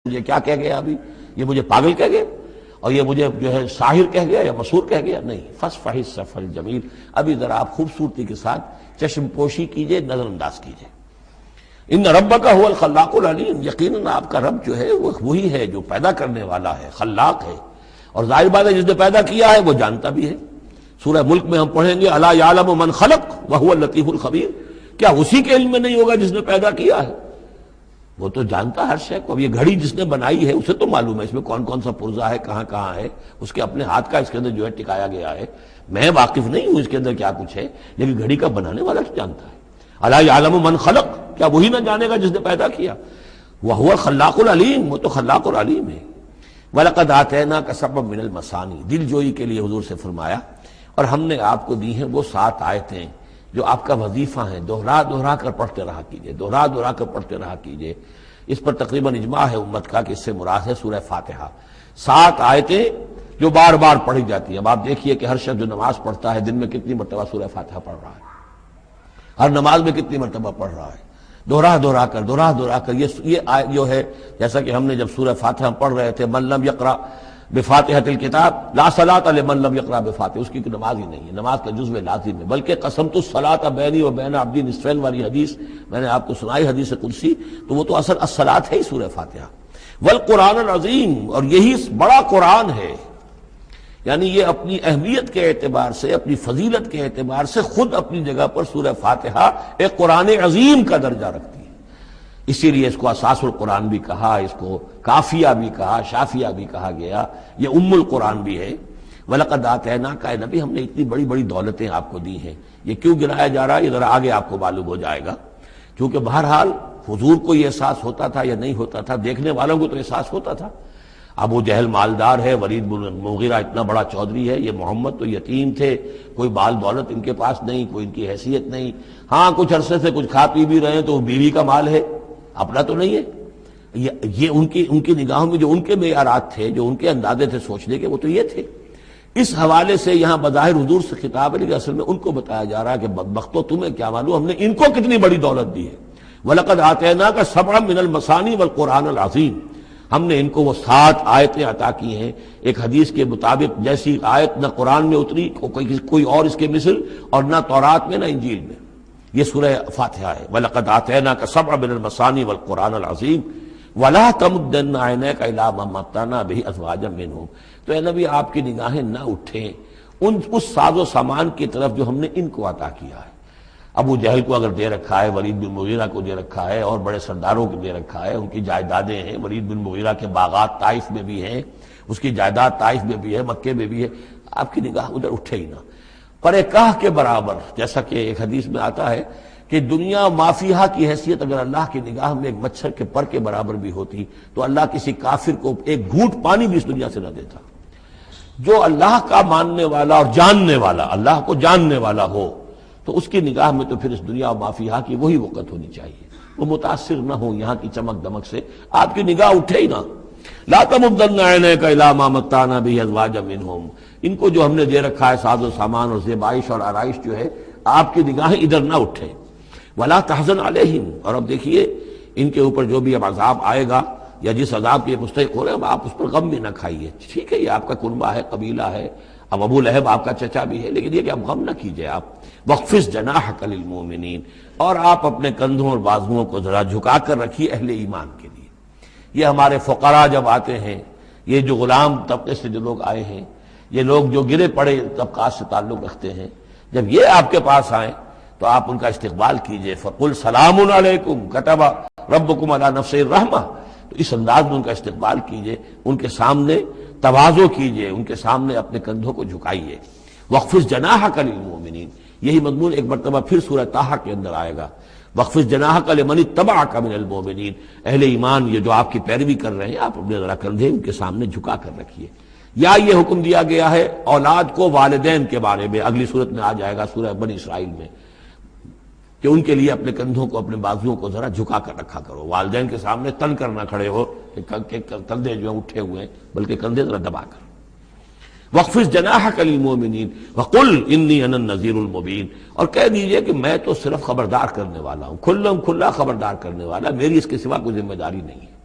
مجھے کیا کہہ گیا ابھی؟ یہ مجھے پاگل کہہ گیا اور یہ مجھے جو ہے ساحر کہہ گیا یا مسحور کہہ گیا؟ نہیں، فصفح الصفح الجمیل، ابھی ذرا آپ خوبصورتی کے ساتھ چشم پوشی کیجئے، نظر انداز کیجئے۔ ان ربک هو الخلاق العلیم، یقیناً آپ کا رب جو ہے وہ وہی ہے جو پیدا کرنے والا ہے، خلاق ہے، اور ظاہر بات ہے جس نے پیدا کیا ہے وہ جانتا بھی ہے۔ سورہ ملک میں ہم پڑھیں گے الا یعلم من خلق وهو اللطیف الخبیر، کیا اسی کے علم میں نہیں ہوگا جس نے پیدا کیا ہے؟ وہ تو جانتا ہر شے کو۔ اب یہ گھڑی جس نے بنائی ہے اسے تو معلوم ہے اس میں کون کون سا پرزہ ہے، کہاں کہاں ہے، اس کے اپنے ہاتھ کا اس کے اندر جو ہے ٹکایا گیا ہے۔ میں واقف نہیں ہوں اس کے اندر کیا کچھ ہے، لیکن گھڑی کا بنانے والا تو جانتا ہے۔ الا یعلم من خلق، کیا وہی نہ جانے گا جس نے پیدا کیا؟ وہو الخلاق العلیم، وہ تو خلاق العلیم ہے۔ وَلَقَدْ آتَيْنَاكَ سَبْعًا مِنَ الْمَثَانِي، دل جوئی کے لیے حضور سے فرمایا، اور ہم نے آپ کو دی ہیں وہ 7 آیتیں جو آپ کا وظیفہ ہیں، دوہرا دوہرا کر پڑھتے رہا کیجئے، دوہرا دوہرا کر پڑھتے رہا کیجئے۔ اس پر تقریباً اجماع ہے امت کا کہ اس سے مراد ہے سورہ فاتحہ۔ 7 آیتیں جو بار بار پڑھی جاتی ہیں۔ اب آپ دیکھیے کہ ہر شخص جو نماز پڑھتا ہے دن میں کتنی مرتبہ سورہ فاتحہ پڑھ رہا ہے، ہر نماز میں کتنی مرتبہ پڑھ رہا ہے، دوہرا دوہرا کر۔ یہ آیت جو ہے، جیسا کہ ہم نے جب سورہ فاتحہ پڑھ رہے تھے، من لم یقرأ بفاتحۃ الکتاب لا صلاۃ لمن لم یقرأ بفاتحہ، اس کی کوئی نماز ہی نہیں ہے، نماز کا جزو لازم ہے۔ بلکہ قسمت الصلاۃ بینی و بین عبدی نصفین والی حدیث میں نے آپ کو سنائی، حدیث قدسی، تو وہ تو اصل الصلاۃ ہے ہی سورہ فاتحہ۔ والقرآن العظیم، اور یہی بڑا قرآن ہے، یعنی یہ اپنی اہمیت کے اعتبار سے، اپنی فضیلت کے اعتبار سے خود اپنی جگہ پر سورہ فاتحہ ایک قرآن عظیم کا درجہ رکھتی ہے۔ اسی لیے اس کو اساس القرآن بھی کہا، اس کو کافیہ بھی کہا، شافیہ بھی کہا گیا، یہ ام القرآن بھی ہے۔ وَلَقَدْ آتَيْنَاكَ، اے نبی ہم نے اتنی بڑی بڑی دولتیں آپ کو دی ہیں۔ یہ کیوں گرایا جا رہا ہے یہ ذرا آگے آپ کو معلوم ہو جائے گا، کیونکہ بہرحال حضور کو یہ احساس ہوتا تھا یا نہیں ہوتا تھا، دیکھنے والوں کو تو احساس ہوتا تھا۔ ابو جہل مالدار ہے، ولید بن مغیرہ اتنا بڑا چودھری ہے، یہ محمد تو یتیم تھے، کوئی مال دولت ان کے پاس نہیں، کوئی ان کی حیثیت نہیں، ہاں کچھ عرصے سے کچھ کھا پی بھی رہے ہیں تو وہ بیوی کا مال ہے، اپنا تو نہیں ہے۔ یہ ان کی نگاہوں میں جو ان کے معیارات تھے، جو ان کے اندازے تھے سوچنے کے، وہ تو یہ تھے۔ اس حوالے سے یہاں بظاہر حضور سے خطاب ہے، لیکن اصل میں ان کو بتایا جا رہا ہے کہ بدبختو تمہیں کیا معلوم ہم نے ان کو کتنی بڑی دولت دی ہے۔ وَلَقَدْ آتَيْنَاكَ سَبْعًا مِنَ الْمَثَانِي وَالْقُرْآنِ الْعَظِيمِ، ہم نے ان کو وہ 7 آیتیں عطا کی ہیں۔ ایک حدیث کے مطابق جیسی آیت نہ قرآن میں اتری کوئی اور اس کے مثل، اور نہ تورات میں نہ انجیل میں، یہ سورہ فاتحہ ہے۔ وَلَقَدْ آتَيْنَاكَ سَبْعًا مِنَ الْمَثَانِي وَالْقُرْآنِ الْعَظِيمِ وَلَا تَمُدَّنَّ عَيْنَيْكَ إِلَىٰ مَا مَتَّعْنَا بِهِ أَزْوَاجًا مِّنْهُمْ، تو اے نبی آپ کی نگاہیں نہ اٹھیں اس ساز و سامان کی طرف جو ہم نے ان کو عطا کیا ہے۔ ابو جہل کو اگر دے رکھا ہے، ولید بن مغیرہ کو دے رکھا ہے، اور بڑے سرداروں کو دے رکھا ہے، ان کی جائیدادیں ہیں، ولید بن مغیرہ کے باغات طائف میں بھی ہیں، اس کی جائیداد طائف میں بھی ہے، مکے میں بھی ہے، آپ کی نگاہ ادھر اٹھے ہی نہ۔ پر کاہ کے برابر، جیسا کہ ایک حدیث میں آتا ہے کہ دنیا مافیہا کی حیثیت اگر اللہ کی نگاہ میں ایک مچھر کے پر کے برابر بھی ہوتی تو اللہ کسی کافر کو ایک گھونٹ پانی بھی اس دنیا سے نہ دیتا۔ جو اللہ کا ماننے والا اور جاننے والا، اللہ کو جاننے والا ہو، تو اس کی نگاہ میں تو پھر اس دنیا و مافیہا کی وہی وقت ہونی چاہیے، وہ متاثر نہ ہو یہاں کی چمک دمک سے، آپ کی نگاہ اٹھے ہی نہ۔ لا تمدن عینیک الی ما متعنا بہ ازواجا منہم، ان کو جو ہم نے دے رکھا ہے ساز و سامان اور زیبائش اور آرائش جو ہے، آپ کی نگاہیں ادھر نہ اٹھے۔ ولا تحزن علیہم، اور اب دیکھیے ان کے اوپر جو بھی اب عذاب آئے گا یا جس عذاب کے مستحق ہو رہے ہیں، آپ اس پر غم بھی نہ کھائیے۔ ٹھیک ہے یہ آپ کا کنبہ ہے، قبیلہ ہے، اب ابو لہب آپ کا چچا بھی ہے، لیکن یہ کہ اب غم نہ کیجئے آپ۔ وَاخْفِضْ جَنَاحَكَ لِلْمُؤْمِنِينَ، اور آپ اپنے کندھوں اور بازوؤں کو ذرا جھکا کر رکھیے اہل ایمان کے لیے۔ یہ ہمارے فقراء جب آتے ہیں، یہ جو غلام طبقے سے جو لوگ آئے ہیں، یہ لوگ جو گرے پڑے طبقات سے تعلق رکھتے ہیں، جب یہ آپ کے پاس آئیں تو آپ ان کا استقبال کیجئے۔ فَقُلْ سَلَامٌ عَلَيْكُمْ كَتَبَ رَبُّكُمْ عَلَىٰ نَفْسِهِ الرَّحْمَةَ، تو اس انداز میں ان کا استقبال کیجئے، ان کے سامنے تواضع کیجئے، ان کے سامنے اپنے کندھوں کو جھکائیے۔ وَاخْفِضْ جَنَاحَكَ لِلْمُؤْمِنِينَ، یہی مضمون ایک مرتبہ پھر سورہ طٰہٰ کے اندر آئے گا۔ وَاخْفِضْ جَنَاحَكَ لِمَنِ اتَّبَعَكَ مِنَ الْمُؤْمِنِينَ، اہل ایمان یہ جو آپ کی پیروی کر رہے ہیں، آپ اپنے ذرا کندھے ان کے سامنے جھکا کر رکھیے۔ یا یہ حکم دیا گیا ہے اولاد کو والدین کے بارے میں، اگلی صورت میں آ جائے گا سورہ بنی اسرائیل میں، کہ ان کے لیے اپنے کندھوں کو، اپنے بازوؤں کو ذرا جھکا کر رکھا کرو، والدین کے سامنے تن کر نہ کھڑے ہو کہ کندھے جو ہیں اٹھے ہوئے ہیں، بلکہ کندھے ذرا دبا کر۔ وَاخْفِضْ جَنَاحَكَ لِلْمُؤْمِنِينَ وَقُلْ إِنِّي أَنَا النَّذِيرُ الْمُبِينُ، اور کہہ دیجئے کہ میں تو صرف خبردار کرنے والا ہوں، کھلا خبردار کرنے والا، میری اس کے سوا کوئی ذمہ داری نہیں ہے۔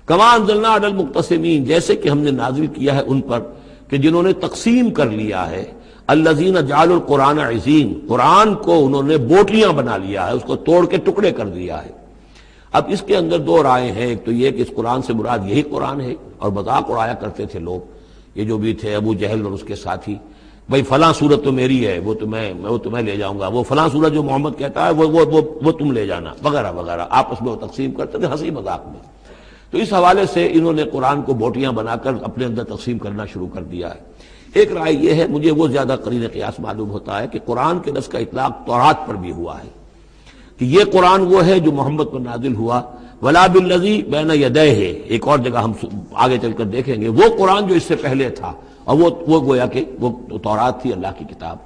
کما انزلنا علی المقتسمین، جیسے کہ ہم نے نازل کیا ہے ان پر کہ جنہوں نے تقسیم کر لیا ہے، الذین جعلوا القرآن عظیم، قرآن کو انہوں نے بوٹیاں بنا لیا ہے، اس کو توڑ کے ٹکڑے کر دیا ہے۔ اب اس کے اندر دو رائے ہیں، ایک تو یہ کہ اس قرآن سے مراد یہی قرآن ہے، اور مذاق اڑایا کرتے تھے لوگ، یہ جو بھی تھے ابو جہل اور اس کے ساتھی، بھائی فلاں سورت تو میری ہے، وہ تمہیں لے جاؤں گا، وہ فلاں سورت جو محمد کہتا ہے وہ تم لے جانا، وغیرہ وغیرہ، آپس میں وہ تقسیم کرتے تھے ہنسی مذاق میں۔ تو اس حوالے سے انہوں نے قرآن کو بوٹیاں بنا کر اپنے اندر تقسیم کرنا شروع کر دیا ہے۔ ایک رائے یہ ہے، مجھے وہ زیادہ قرین قیاس معلوم ہوتا ہے کہ قرآن کے لفظ کا اطلاق تورات پر بھی ہوا ہے، کہ یہ قرآن وہ ہے جو محمد پر نازل ہوا، ولا بالذی بین یدیہ، ایک اور جگہ ہم آگے چل کر دیکھیں گے، وہ قرآن جو اس سے پہلے تھا، اور وہ گویا کہ وہ تورات تھی، اللہ کی کتاب۔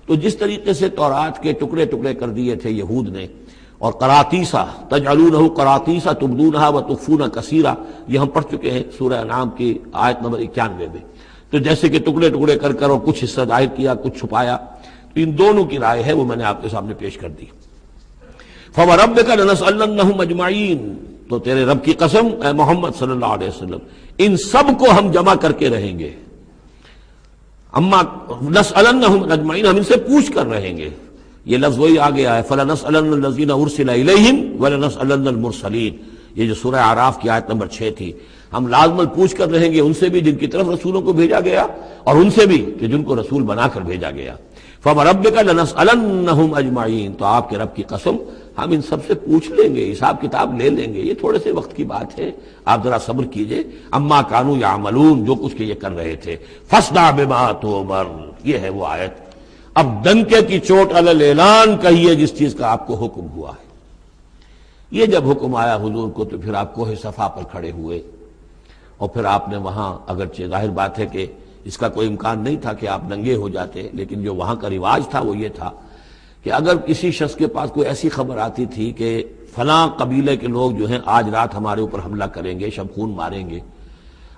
تو جس طریقے سے تورات کے ٹکڑے ٹکڑے کر دیے تھے یہود نے، اور قراطیسا تجعلونہ قراطیسا تبدونہا وتخفون کثیرا، یہ ہم پڑھ چکے ہیں سورہ انعام کی آیت نمبر 91 میں۔ تو جیسے کہ ٹکڑے ٹکڑے کر کر اور کچھ حصہ ظاہر کیا، کچھ چھپایا، تو ان دونوں کی رائے ہے، وہ میں نے آپ کے سامنے پیش کر دی۔ فَوَرَبِّكَ لَنَسْأَلَنَّهُمْ أَجْمَعِينَ، تو تیرے رب کی قسم اے محمد صلی اللہ علیہ وسلم، ان سب کو ہم جمع کر کے رہیں گے۔ اما نسألنهم اجمعین، ہم ان سے پوچھ کر رہیں گے، یہ لفظ وہی آ گیا ہے، فَلَنَسْأَلَنَّ الَّذِينَ أُرْسِلَ إِلَيْهِمْ وَلَنَسْأَلَنَّ الْمُرْسَلِينَ، یہ جو سورہ اعراف کی آیت نمبر 6 تھی، ہم لازماً پوچھ کر رہیں گے ان سے بھی جن کی طرف رسولوں کو بھیجا گیا، اور ان سے بھی کہ جن کو رسول بنا کر بھیجا گیا۔ فَوَرَبِّكَ لَنَسْأَلَنَّهُمْ أَجْمَعِينَ، تو آپ کے رب کی قسم ہم ان سب سے پوچھ لیں گے، حساب کتاب لے لیں گے، یہ تھوڑے سے وقت کی بات ہے، آپ ذرا صبر کیجئے۔ اما کانوا یعملون، جو کچھ کہ یہ کر رہے تھے، فاصدع بما تؤمر، یہ ہے وہ آیت۔ اب ڈنکے کی چوٹ علی الاعلان کہیے جس چیز کا آپ کو حکم ہوا ہے۔ یہ جب حکم آیا حضور کو تو پھر آپ کوہ صفا پر کھڑے ہوئے، اور پھر آپ نے وہاں، اگرچہ ظاہر بات ہے کہ اس کا کوئی امکان نہیں تھا کہ آپ ننگے ہو جاتے، لیکن جو وہاں کا رواج تھا وہ یہ تھا کہ اگر کسی شخص کے پاس کوئی ایسی خبر آتی تھی کہ فلاں قبیلے کے لوگ جو ہیں آج رات ہمارے اوپر حملہ کریں گے، شب خون ماریں گے،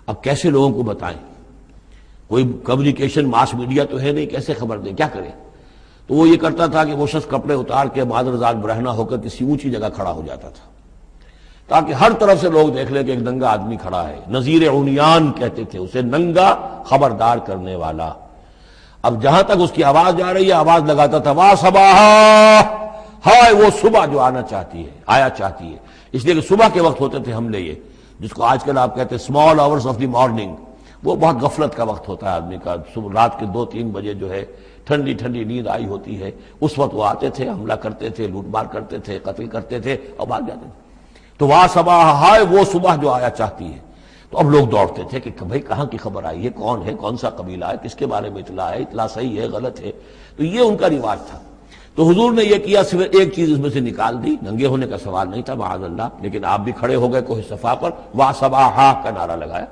اب کیسے لوگوں کو بتائیں، کوئی کمیونیکیشن ماس میڈیا تو ہے نہیں، کیسے خبر دیں، کیا کریں؟ تو وہ یہ کرتا تھا کہ وہ شخص کپڑے اتار کے معذرزاد برہنہ ہو کر کسی اونچی جگہ کھڑا ہو جاتا تھا، تاکہ ہر طرف سے لوگ دیکھ لیں کہ ایک ننگا آدمی کھڑا ہے، نذیر عمیان کہتے تھے اسے، ننگا خبردار کرنے والا۔ اب جہاں تک اس کی آواز جا رہی ہے، آواز لگاتا تھا وا صباحا، ہائے وہ صبح جو آنا چاہتی ہے، آیا چاہتی ہے، اس لیے کہ صبح کے وقت ہوتے تھے حملے، یہ جس کو آج کل آپ کہتے ہیں small hours of the morning, وہ بہت غفلت کا وقت ہوتا ہے آدمی کا، صبح رات کے 2-3 بجے جو ہے ٹھنڈی ٹھنڈی نیند آئی ہوتی ہے، اس وقت وہ آتے تھے، حملہ کرتے تھے، لوٹ مار کرتے تھے، قتل کرتے تھے اور بھاگ جاتے تھے۔ تو وا صباح، ہائے وہ صبح جو آیا چاہتی ہے۔ تو اب لوگ دوڑتے تھے کہ بھائی کہاں کی خبر آئی ہے، کون ہے، کون سا قبیلہ ہے، کس کے بارے میں اطلاع ہے، اطلاع صحیح ہے غلط ہے۔ تو یہ ان کا رواج تھا۔ تو حضور نے یہ کیا، صرف ایک چیز اس میں سے نکال دی، ننگے ہونے کا سوال نہیں تھا معاذ اللہ، لیکن آپ بھی کھڑے ہو گئے کوہ صفا پر، وا صباحا کا نعرہ لگایا۔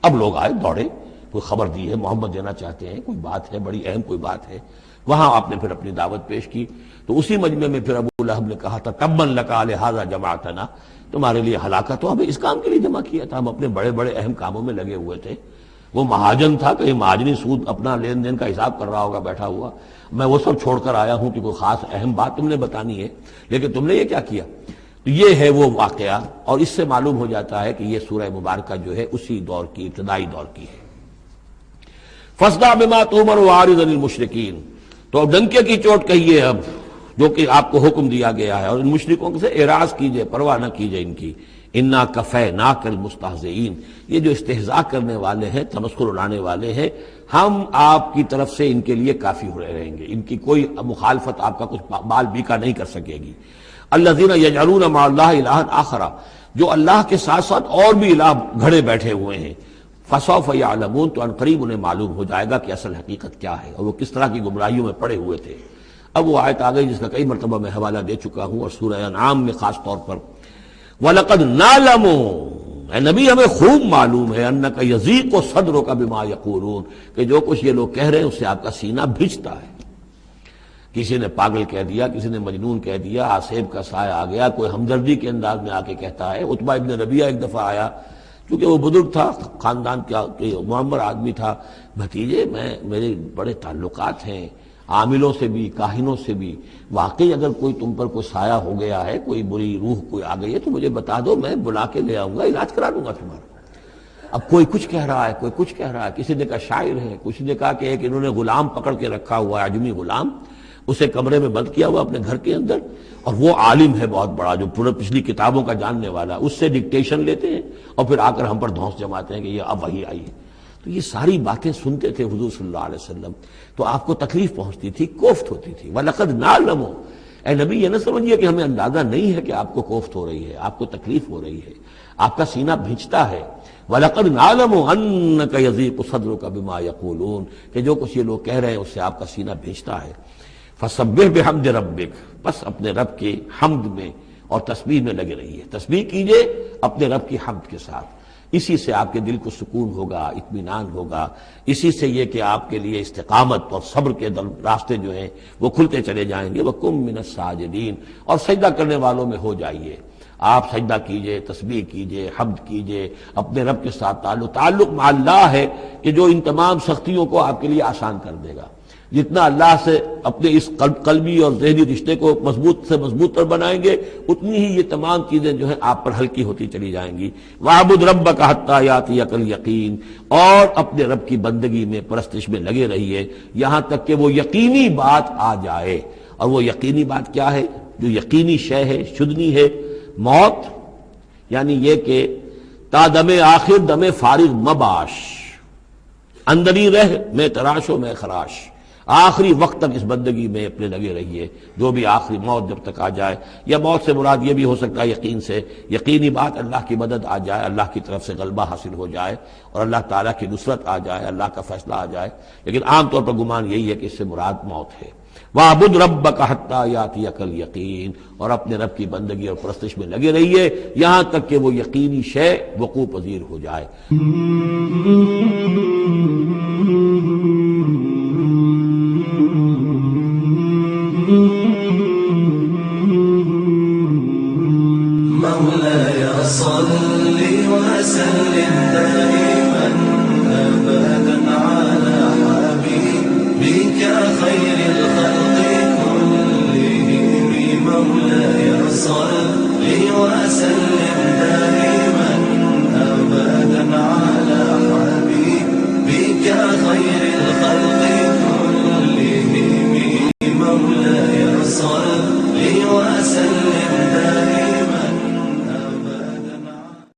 اب لوگ آئے، دوڑے، کوئی خبر دی ہے، محمد دینا چاہتے ہیں، کوئی بات ہے، بڑی اہم کوئی بات ہے۔ وہاں آپ نے پھر اپنی دعوت پیش کی۔ تو اسی مجمع میں پھر ابو لہب نے کہا تھا تبا لک لہذا جمعتنا، تمہارے لیے ہلاکت ہو، ہمیں اس کام کے لیے جمع کیا تھا، ہم اپنے بڑے بڑے اہم کاموں میں لگے ہوئے تھے۔ وہ مہاجن تھا، کہیں مہاجنی سود اپنا لین دین کا حساب کر رہا ہوگا بیٹھا ہوا، میں وہ سب چھوڑ کر آیا ہوں کہ کوئی خاص اہم بات تم نے بتانی ہے، لیکن تم نے یہ کیا کیا؟ تو یہ ہے وہ واقعہ، اور اس سے معلوم ہو جاتا ہے کہ یہ سورہ مبارکہ جو ہے اسی دور کی، ابتدائی دور کی ہے۔ فاصدع بما تؤمر واعرض عن المشرکین، تو اب ڈنکے کی چوٹ کہیے اب جو کہ آپ کو حکم دیا گیا ہے، اور ان مشرکوں سے اعراض کیجئے، پرواہ نہ کیجئے ان کی۔ انا کفیناک المستہزئین، یہ جو استہزاء کرنے والے ہیں، تمسخر اڑانے والے ہیں، ہم آپ کی طرف سے ان کے لیے کافی ہو رہیں گے، ان کی کوئی مخالفت آپ کا کچھ بال بیکا نہیں کر سکے گی۔ الذین یجعلون مع اللہ الہا آخر، جو اللہ کے ساتھ ساتھ اور بھی الہ گھڑے بیٹھے ہوئے ہیں، فسوف یعلمون، تو ان قریب انہیں معلوم ہو جائے گا کہ اصل حقیقت کیا ہے اور وہ کس طرح کی گمراہیوں میں پڑے ہوئے تھے۔ اب وہ آیت آ گئی جس کا کئی مرتبہ میں حوالہ دے چکا ہوں، اور سورہ انعام میں خاص طور پر وَلَقَدْ نَعْلَمُ، اے نبی ہمیں خوب معلوم ہے، اَنَّكَ يَضِيقُ صَدْرُكَ بِمَا يَقُولُونَ، کہ جو کچھ یہ لوگ کہہ رہے ہیں اس سے آپ کا سینہ بھجتا ہے۔ کسی نے پاگل کہہ دیا، کسی نے مجنون کہہ دیا، آصیب کا سایہ آ گیا، کوئی ہمدردی کے انداز میں آ کے کہتا ہے۔ عتبہ ابن ربیعہ ایک دفعہ آیا، کیونکہ وہ بزرگ تھا، خاندان کا معمر آدمی تھا، بھتیجے میرے بڑے تعلقات ہیں، عاملوں سے بھی، کاہنوں سے بھی، واقعی اگر کوئی تم پر کوئی سایہ ہو گیا ہے، کوئی بری روح کوئی آ گئی ہے تو مجھے بتا دو، میں بلا کے لے آؤں گا، علاج کرا دوں گا تمہارا۔ اب کوئی کچھ کہہ رہا ہے، کوئی کچھ کہہ رہا ہے، کسی نے کہا شاعر ہے، کسی نے کہا کہ ایک انہوں نے غلام پکڑ کے رکھا ہوا ہے، عجمی غلام، اسے کمرے میں بند کیا ہوا اپنے گھر کے اندر، اور وہ عالم ہے بہت بڑا جو پورے پچھلی کتابوں کا جاننے والا، اس سے ڈکٹیشن لیتے ہیں اور پھر آ کر ہم پر دھونس جماتے ہیں کہ یہ اب وحی آئی ہے۔ تو یہ ساری باتیں سنتے تھے حضور صلی اللہ علیہ وسلم، تو آپ کو تکلیف پہنچتی تھی، کوفت ہوتی تھی۔ وَلَقَدْ نَعْلَمُ، اے نبی یہ نہ سمجھیے کہ ہمیں اندازہ نہیں ہے کہ آپ کو کوفت ہو رہی ہے، آپ کو تکلیف ہو رہی ہے، آپ کا سینہ بھینچتا ہے۔ وَلَقَدْ نَعْلَمُ أَنَّكَ يَضِيقُ صَدْرُكَ بِمَا يَقُولُونَ، کہ جو کچھ یہ لوگ کہہ رہے ہیں اس سے آپ کا سینہ بھینچتا ہے۔ فَسَبِّحْ بِحَمْدِ رَبِّكَ، بس اپنے رب کے حمد میں اور تسبیح میں لگے رہیے، تسبیح کیجئے اپنے رب کی حمد کے ساتھ، اسی سے آپ کے دل کو سکون ہوگا، اطمینان ہوگا، اسی سے یہ کہ آپ کے لیے استقامت اور صبر کے راستے جو ہیں وہ کھلتے چلے جائیں گے۔ وَقُم مِّنَ السَّاجِدِينَ، اور سجدہ کرنے والوں میں ہو جائیے، آپ سجدہ کیجئے، تسبیح کیجئے، حمد کیجئے، اپنے رب کے ساتھ تعلق مع اللہ ہے کہ جو ان تمام سختیوں کو آپ کے لیے آسان کر دے گا۔ جتنا اللہ سے اپنے اس قلبی اور ذہنی رشتے کو مضبوط سے مضبوط تر بنائیں گے، اتنی ہی یہ تمام چیزیں جو ہیں آپ پر ہلکی ہوتی چلی جائیں گی۔ وَاعْبُدْ رَبَّكَ حَتَّىٰ يَأْتِيَكَ الْيَقِينُ، اور اپنے رب کی بندگی میں، پرستش میں لگے رہیے یہاں تک کہ وہ یقینی بات آ جائے۔ اور وہ یقینی بات کیا ہے؟ جو یقینی شے ہے، شدنی ہے، موت، یعنی یہ کہ تا دم آخر دم فارغ مباش، اندری رہ میں تراش و میں خراش، آخری وقت تک اس بندگی میں اپنے لگے رہیے، جو بھی آخری موت جب تک آ جائے، یا موت سے مراد یہ بھی ہو سکتا ہے یقین سے، یقینی بات اللہ کی مدد آ جائے، اللہ کی طرف سے غلبہ حاصل ہو جائے اور اللہ تعالیٰ کی نصرت آ جائے، اللہ کا فیصلہ آ جائے، لیکن عام طور پر گمان یہی ہے کہ اس سے مراد موت ہے۔ وَاعْبُدْ رَبَّكَ حَتَّىٰ يَأْتِيَكَ الْيَقِينُ، اور اپنے رب کی بندگی اور پرستش میں لگے رہیے یہاں تک کہ وہ یقینی شے وقوع پذیر ہو جائے۔ مولاي صل وسلم دائما أبدا على حبيبك خير الخلق كلهم، مولاي صل وسلم دائما أبدا على حبيبك خير الخلق كلهم، مولاي صل وسلم دائما